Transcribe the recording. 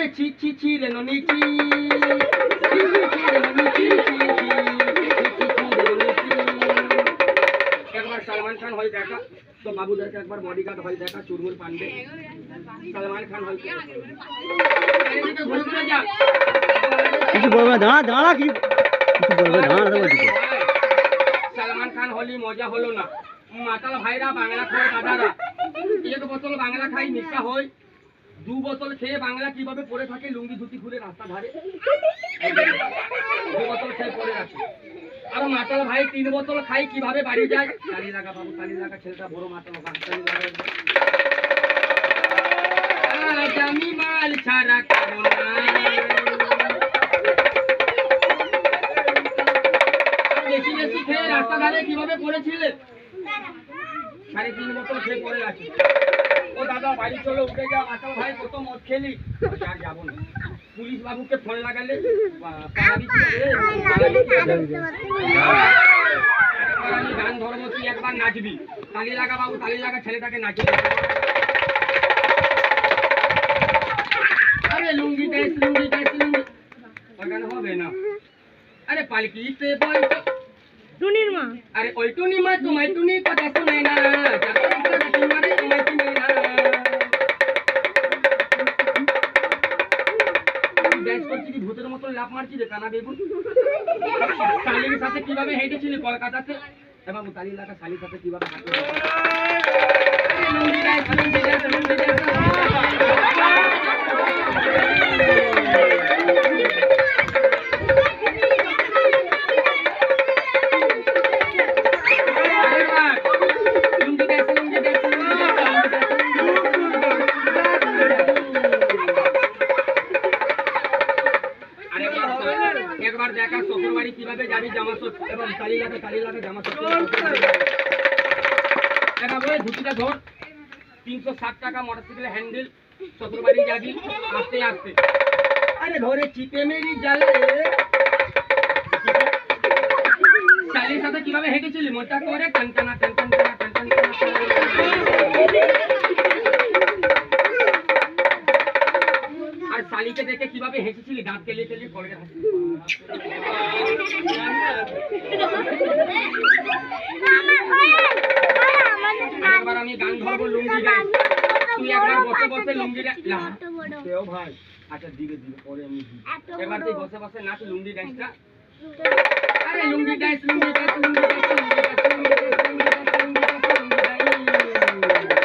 আরে ছি ছি ছি রে ননি ছি একবার সলমান খান হয় দেখা তো বাবুদেরকে একবার বডিগার্ড হয় দেখা চুরমুর পান্ডে সলমান খান হয় কিছু বলবে না, দাঁড়া কি কিছু বলবে দাঁড়া বলছি। সলমান খান হলি মজা হলো না। মাতাল ভাইরা বাংলা খায় দাদারা, এক বোতল বাংলা খাই নেশা হয়, 2 বোতল খেয়ে বাংলা কিভাবে পড়ে থাকে লুঙ্গি ধুতি খুলে রাস্তা ধারে, 2 বোতল খেয়ে পড়ে আছে। আর মাতাল ভাই 3 বোতল খাই কিভাবে বাড়ি যায়। তালি লাগা বাবু তালি লাগা, ছেলেটা বড় মাতাল তালি লাগা। আজ আমি মাল ছাড়া খাবো না। বেশি বেশি খেয়ে রাস্তা ধারে কিভাবে পড়েছিলে, 3.5 বোতল খেয়ে পড়ে আছে। ও দাদা বাড়ি চলো উঠে যা, মাতাল ভাই কত মদ খেলি। আর যাবো না, পুলিশ বাবুকে ফোন লাগালে আমি গান ধরবো, তুই একবার নাচবি। তালি লাগা বাবু তালি লাগা, ছেলেটাকে নাচিয়ে আরে লুঙ্গি ড্যান্স লুঙ্গি ড্যান্স লুঙ্গি ওখানে হবে না। আরে পালকিতে বল টুনির মা, আরে ওই টুনি মা তোমায় টুনি কথা শুনে না, তোমারে তোমায় চিনে না। ড্যান্স করছি কি ভূতের মতো লাফ মারছি রে কানা বেগুন। শালির সাথে কিভাবে হেঁটেছিলি কলকাতাতে, এ বাবু তালি লাগা, শালির সাথে কিভাবে হাঁটলি। লুঙ্গি ড্যান্স লুঙ্গি ড্যান্স লুঙ্গি ড্যান্স। একবার দেখা শ্বশুর বাড়ি কিভাবে যাবি জামা ষষ্ঠ এবং তালি লাগা জামা ষষ্ঠ। দেখা বলে ধুতিটা ধর, 360 টাকা মোটরসাইকেল হ্যান্ডেল, শ্বশুর বাড়ি যাবি আস্তে আস্তে। আরে ধরে চিপে মেরি জালে, শালির সাথে কিভাবে হেঁটেছিলি মোটা করে টান টানা টান টান টানা টান টান টানা। আর শালিকে দেখে কিভাবে হেঁটেছিলি দাঁত কেলিয়ে কেলিয়ে করে হাসি। একবার আমি গান ধরবো লুঙ্গি গাই, তুই একবার বসে বসে লুঙ্গি কেউ ভাই। আচ্ছা দিবে দিবে পরে আমি এবার তুই বসে বসে নাচ লুঙ্গি ডান্সটা। আরে লুঙ্গি ডান্স লুঙ্গি ডান্স লুঙ্গি ডান্স লুঙ্গি ডান্স লুঙ্গি ডান্স লুঙ্গি ডান্স লুঙ্গি ডান্স লুঙ্গি ডান্স।